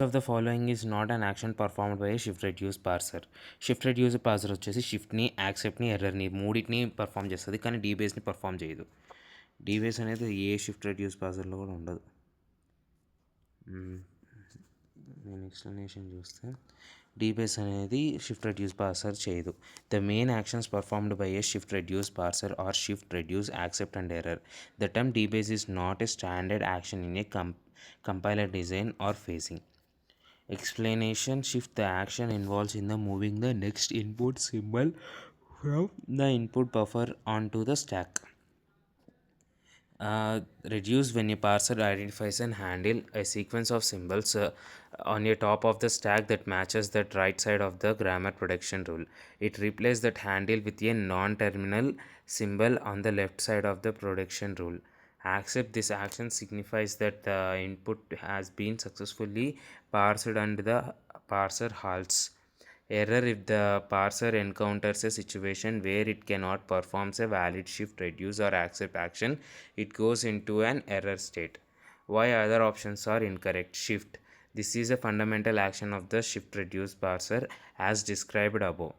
Of the following is not an action performed by a shift reduce parser. Shift reduce parser వచ్చేసి షిఫ్ట్ని యాక్సెప్ట్ని ఎర్రర్ని మూడింటిని perform చేస్తుంది, కానీ డీబేస్ని perform చేయదు. డీబేస్ అనేది ఏ షిఫ్ట్ రెడ్యూస్ పార్సర్లో కూడా ఉండదు. నేను ఎక్స్ప్లెనేషన్ చూస్తే డీబేస్ అనేది షిఫ్ట్ రెడ్యూస్ పార్సర్ చేయదు. The main actions performed by a shift reduce parser are shift reduce accept and error. The term debase is not a standard action in a compiler design or parsing. Explanation: shift the action involves in the moving the next input symbol from the input buffer onto the stack. Reduce: when a parser identifies and handle a sequence of symbols on a top of the stack that matches the right side of the grammar protection rule. It replaces that handle with a non-terminal symbol on the left side of the protection rule. Accept: this action signifies that the input has been successfully parsed and the parser halts. Error: if the parser encounters a situation where it cannot perform a valid shift, reduce, or accept action, it goes into an error state. Why other options are incorrect? Shift: this is a fundamental action of the shift reduce parser as described above.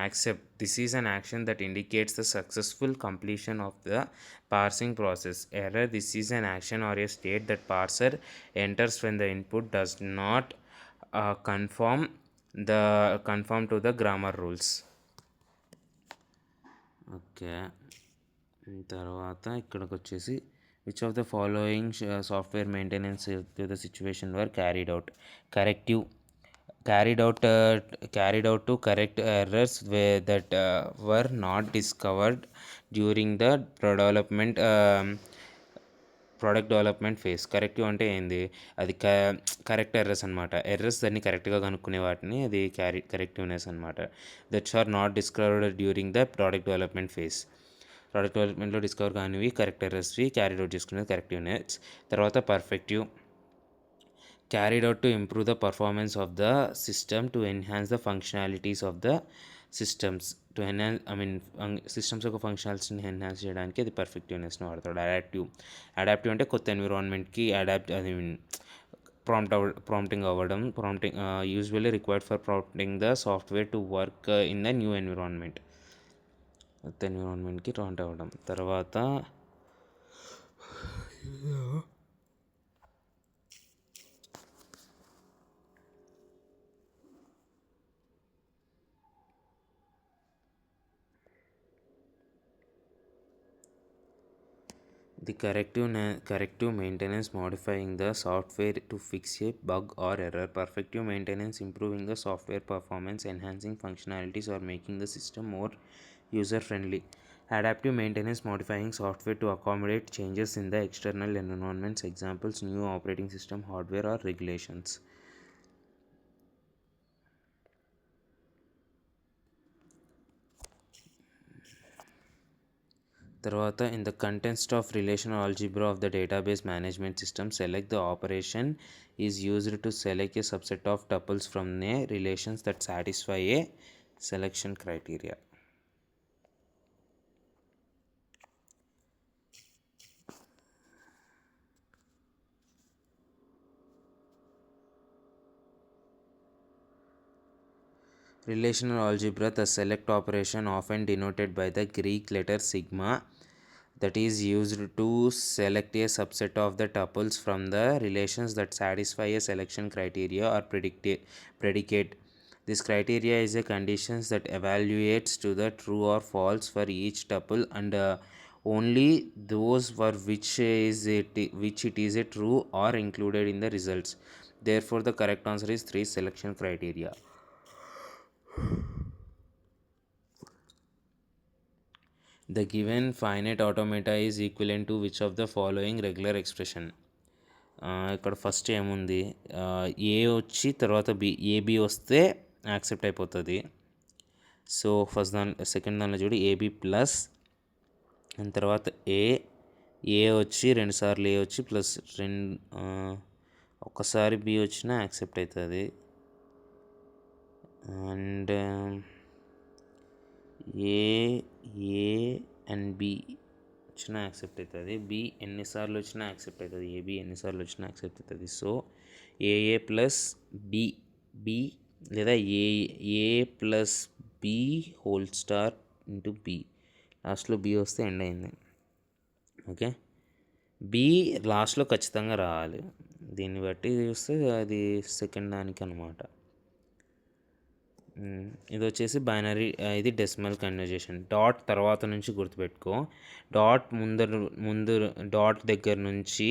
Accept: this is an action that indicates the successful completion of the parsing process. Error: this is an action or a state that parser enters when the input does not conform to the grammar rules. Okay, తర్వాత ఇక్కడికి వచ్చేసి which of the following software maintenance to the situation were carried out. Corrective: carried out to correct errors that were not discovered during the product development face. Corrective అంటే ఏంది? అది correct errors అనమాట. Errors దాన్ని కరెక్ట్గా కనుక్కునే వాటిని అది correctiveness అనమాట. That's are not discovered during the product development phase. Product డెవలప్మెంట్లో డిస్కవర్ కానివి కరెక్ట్ ఎర్రర్స్వి క్యారీడ్ అవుట్ చేసుకునేది కరెక్టివ్నెస్. తర్వాత perfective: carried out to improve the performance of the system, to enhance the functionalities of the systems, to enhance systems యొక్క ఫంక్షనాలిటీని enhance చేయడానికి అది పర్ఫెక్టివ్నెస్ని వాడతాడు. Adaptive అంటే కొత్త ఎన్విరాన్మెంట్కి ప్రాంప్టింగ్ అవ్వడం. Usually required for prompting the software to work in the new environment. కొత్త ఎన్విరాన్మెంట్కి prompt అవ్వడం. తర్వాత the corrective maintenance: modifying the software to fix a bug or error. Perfective maintenance: improving the software performance, enhancing functionalities, or making the system more user friendly. Adaptive maintenance: modifying software to accommodate changes in the external environments. Examples: new operating system, hardware, or regulations. తర్వాత in the context of relational algebra of the database management system, select the operation is used to select a subset of tuples from a relations that satisfy a selection criteria. Relational algebra: the select operation, often denoted by the Greek letter sigma, that is used to select a subset of the tuples from the relations that satisfy a selection criteria or predicate. This criteria is a conditions that evaluates to the true or false for each tuple, and only those for which it is a true are included in the results. Therefore, the correct answer is 3 selection criteria. The given finite automata is equivalent to which of the following regular expression? ఇక్కడ first ఏముంది, ఏ వచ్చి తర్వాత AB వస్తే accept అయిపోతుంది. So first second దానిలో చూడు AB plus and తర్వాత ఏ వచ్చి 2 సార్లు ఏ వచ్చి ప్లస్ ఒక్కసారి బి వచ్చినా యాక్సెప్ట్ అవుతుంది. అండ్ ఏ అండ్ బి వచ్చినా యాక్సెప్ట్ అవుతుంది. బి ఎన్నిసార్లు వచ్చినా యాక్సెప్ట్ అవుతుంది. ఏబి ఎన్నిసార్లు వచ్చినా యాక్సెప్ట్ అవుతుంది. సో ఏఏ ప్లస్ బి బి లేదా A plus B whole star into B, లాస్ట్లో బి వస్తే ఎండ్ అయింది. ఓకే, బి లాస్ట్లో ఖచ్చితంగా రావాలి. దీన్ని బట్టి చూస్తే అది సెకండ్ దానికి అనమాట. ఇది వచ్చేసి బైనరీ, ఇది డెసిమల్ కన్వర్జేషన్. డాట్ తర్వాత నుంచి గుర్తుపెట్టుకో, డాట్ ముందు డాట్ దగ్గర నుంచి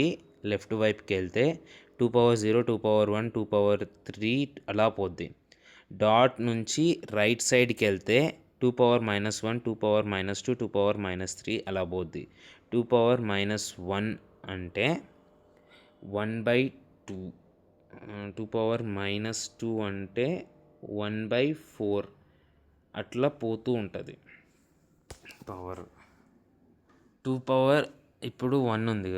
లెఫ్ట్ వైపుకి వెళ్తే 2 power 0, 2 power 1, 2 power 3 అలా పోద్ది. డాట్ నుంచి రైట్ సైడ్కి వెళ్తే 2 power -1, 2 power -2, 2 power-3 అలా పోద్ది. 2 power-1 అంటే 1/2, 2 power-2 అంటే 1/4 అట్లా పోతూ ఉంటుంది పవర్. 2 పవర్ ఇప్పుడు 1 ఉంది,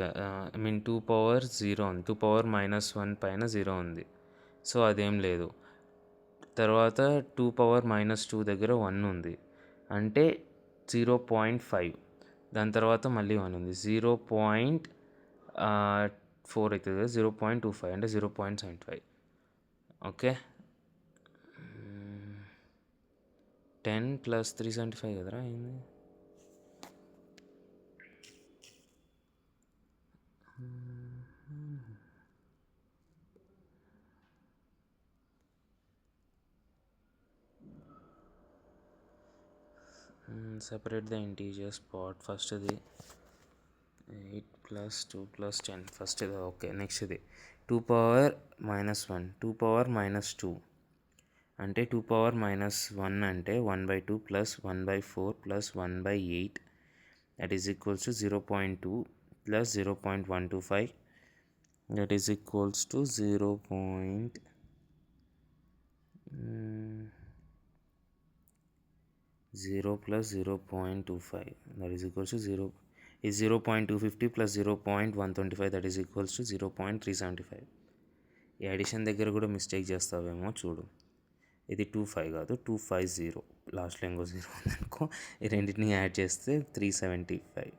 ఐ మీన్ 2 పవర్ 0 ఉంది, 2 power-1 పైన 0 ఉంది, సో అదేం లేదు. తర్వాత 2 power-2 దగ్గర 1 ఉంది అంటే 0.5, దాని తర్వాత మళ్ళీ 1 ఉంది, 0.4 అవుతుంది కదా, 0.25 అంటే 0.75. ఓకే, 10 + 375 కదరా అయింది. Separate the integers part. First ఇది 8 + 2 + 10 ఫస్ట్ ఇది. ఓకే, నెక్స్ట్ ఇది 2 power-1, 2 power-2 అంటే 2 power-1 అంటే 1/2 + 1/4 + 1/8 that is equals to 0.2 + 0.125 that is equals to 0. 0 + 0.25 that is equals to 0 is 0.250 + 0.125 that is equals to 0.375. ఈ అడిషన్ దగ్గర కూడా మిస్టేక్ చేస్తావేమో చూడు. ఇది 25 కాదు, 250, లాస్ట్లో ఇంకో 0 ఉందనుకో, ఈ రెండింటిని యాడ్ చేస్తే 375.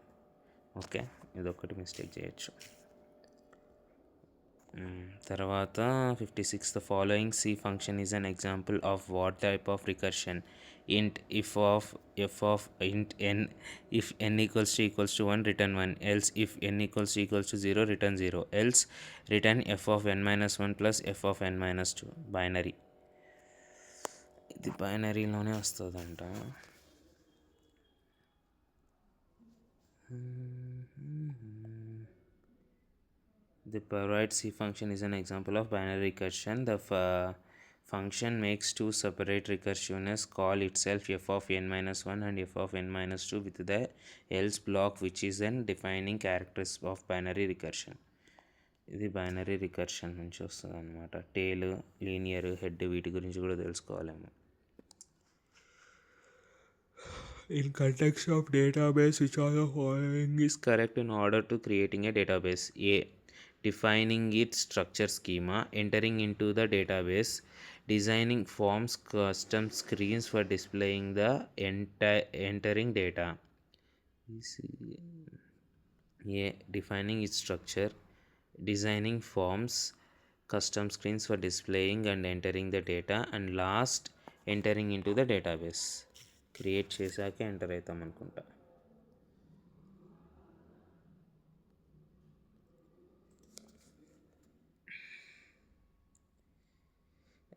ఓకే, ఇదొక్కటి మిస్టేక్ చేయొచ్చు. తర్వాత 56, the following C function is an example of what type of recursion? Int if of f of int n, if n equals to 1 return 1, else if n equals to 0 return 0, else return f of n-1 plus f of n-2. Binary, ఇది బైనరీలోనే వస్తుందంట. The provide C function is an example of binary recursion. The function makes two separate recursiveness, call itself f of n-1 and f of n-2 with the else block, which is an defining characteristic of binary recursion. ఇది binary recursion నుంచి వస్తుంది అనమాట. టేల్, linear, head వీటి గురించి కూడా తెలుసుకోవాలేమో. In context of database, which of the following is correct in order to creating a database? A. Defining its structure schema, entering into the database, designing forms, custom screens for displaying the entering data. A. Defining its structure, designing forms, custom screens for displaying and entering the data, and last entering into the database. Create చేశాక enter అవుతాం అనుకుంటా.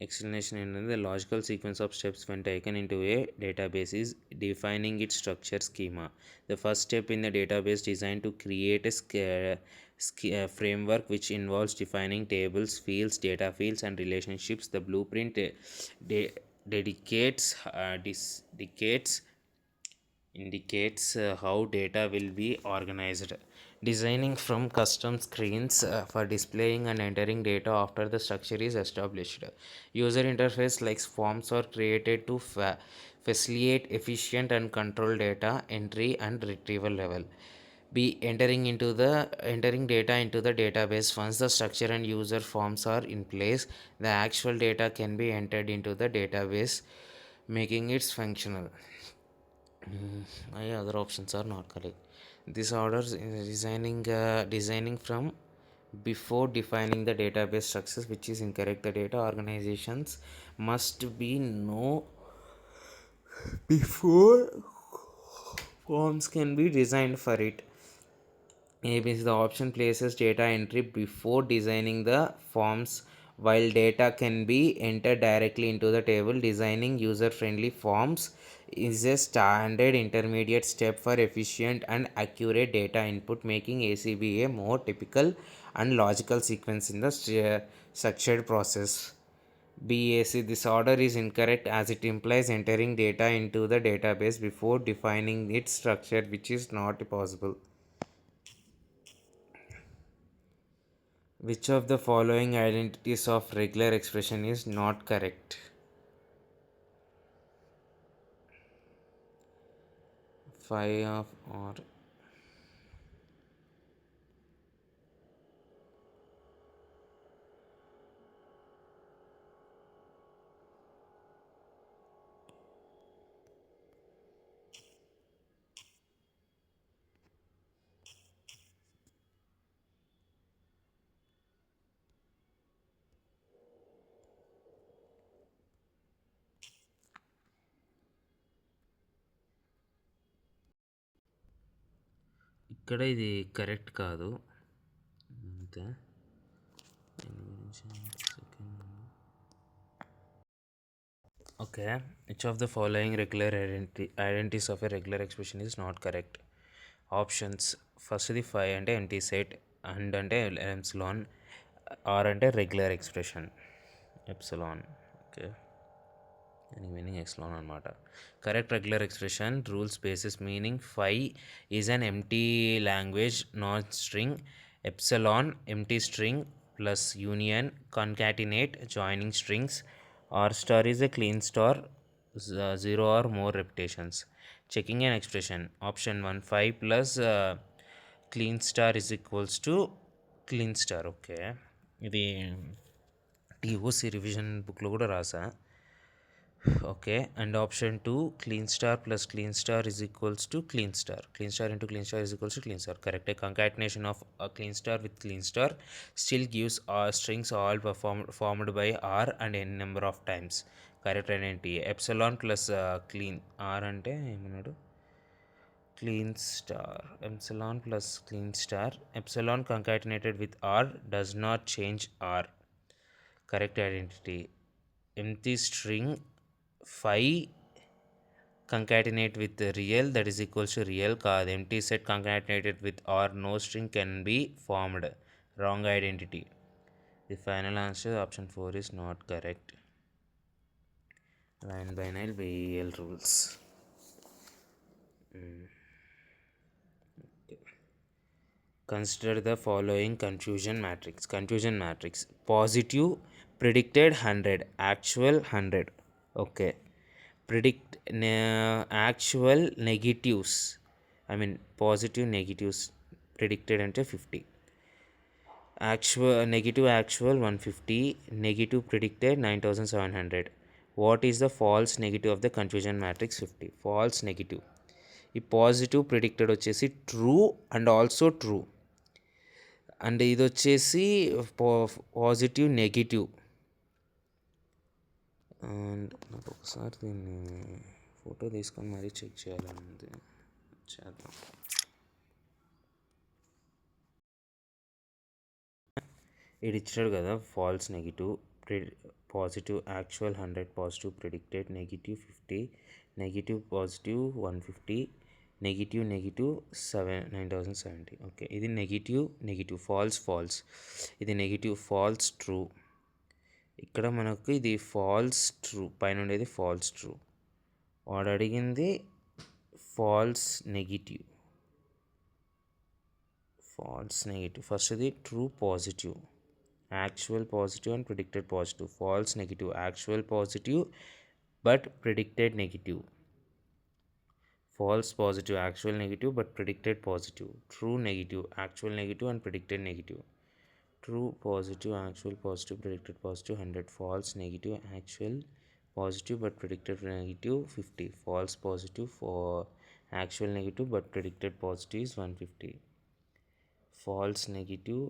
Explanation ఏంటంటే the logical sequence of steps when taken into a database is defining its structure schema. The first step in the database designed to create a framework which involves defining tables, fields, data fields and relationships. The blueprint indicates how data will be organized. Designing from custom screens for displaying and entering data after the structure is established. User interface like forms are created to facilitate efficient and controlled data entry and retrieval level. B. Entering data into the database. Once the structure and user forms are in place, the actual data can be entered into the database, making it functional. Other options are not correct. This order is designing from before defining the database structures, which is incorrect. The data organizations must be know before forms can be designed for it. ABC, the option places data entry before designing the forms, while data can be entered directly into the table. Designing user friendly forms is a standard intermediate step for efficient and accurate data input, making ACB a more typical and logical sequence in the structured process. BAC, this order is incorrect as it implies entering data into the database before defining its structure, which is not possible. Which of the following identities of regular expression is not correct? Phi of or ఇక్కడ ఇది correct కాదు అంతే. Okay, which of the following regular identities of a regular expression is not correct? Options: first the phi అంటే empty set, and అంటే epsilon, r అంటే regular expression epsilon. Okay, any meaning epsilon అనమాట. Correct regular expression rules basis meaning phi is an empty language not string, epsilon empty string plus union concatenate joining strings, r star is a clean star, zero or more repetitions. Checking an expression: option 1 phi plus clean star is equals to clean star. Okay, ఇది TOC revision బుక్లో కూడా రాసా. Okay, and option 2 clean star plus clean star is equals to clean star. Clean star into clean star is equals to clean star. Correct. A concatenation of a clean star with clean star still gives strings all formed by r and n number of times. Correct identity. Epsilon plus clean r అంటే ఏమన్నాడు, clean star. Epsilon plus clean star. Epsilon concatenated with r does not change r. Correct identity. Empty string phi concatenate with the real, that is equals to real కాదు. empty set concatenated with or no string can be formed. Wrong identity. The final answer option 4 is not correct. Line by line BEL rules. Consider the following confusion matrix. Confusion matrix: positive predicted 100, actual 100. Okay, actual negatives, I mean positive negatives predicted ante 50, actual 150, negative predicted 9700. What is the false negative of the confusion matrix 50? False negative, ఈ positive predicted వచ్చేసి true and also true, and ఇది వచ్చేసి positive negative. And నాకు ఒకసారి దీన్ని photo తీసుకొని మరీ check చేయాలని చేద్దాం. ఇది ఇచ్చాడు కదా, false negative, positive actual 100, positive predicted negative 50, negative positive 150, negative 9070. Okay, ఇది నెగిటివ్ ఫాల్స్, ఇది నెగిటివ్ ఫాల్స్ ట్రూ. ఇక్కడ మనకు ఇది ఫాల్స్ ట్రూ, పైన ఉండేది ఫాల్స్ ట్రూ. వాడు అడిగింది ఫాల్స్ నెగిటివ్. ఫస్ట్ ఇది true positive, actual positive and predicted positive. False negative, actual positive but predicted negative. False positive, actual negative but predicted positive. True negative, actual negative and predicted negative. True positive, actual positive, predicted positive 100. False negative, actual positive but predicted negative 50. False positive for actual negative but predicted positive is 150. False negative,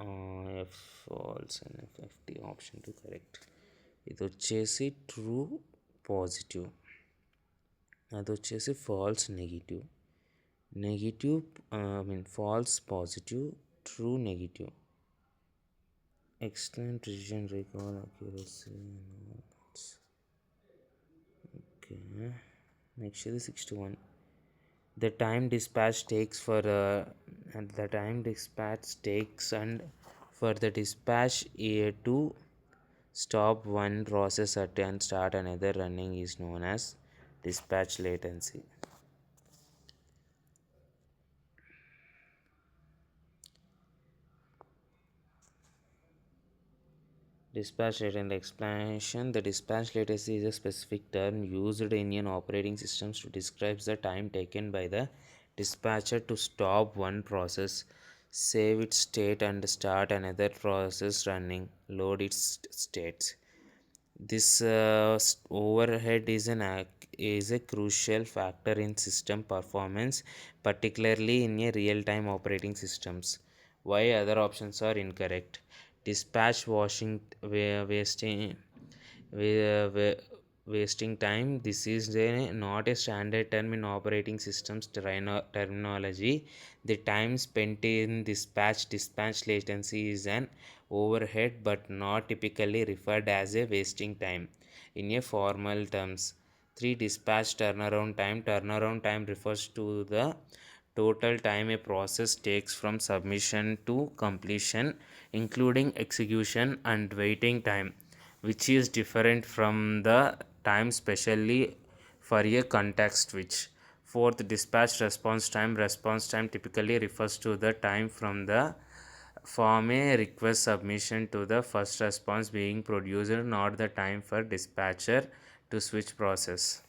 F false and FFT option 2 correct. ఇది వచ్చేసి true positive, అది వచ్చేసి false negative. Negative I mean false positive, true negative. Extent precision recall accuracy. Okay, next ఇది 61. The time dispatch takes for and the time dispatch takes and for the dispatch to stop one process at and start another running is known as dispatch latency. Dispatch latency explanation. The dispatch latency is a specific term used in an operating systems to describe the time taken by the dispatcher to stop one process, save its state and start another process running, load its states. This overhead is a crucial factor in system performance, particularly in a real-time operating systems. Why other options are incorrect? Dispatch wasting time. This is not a standard term in operating systems terminology. The time spent in dispatch latency is an overhead but not typically referred as a wasting time in a formal terms. 3. Dispatch turnaround time. Turnaround time refers to the total time a process takes from submission to completion, including execution and waiting time, which is different from the time specially for a context switch. Fourth, dispatch response time. Response time typically refers to the time from the from a request submission to the first response being produced, not the time for dispatcher to switch process.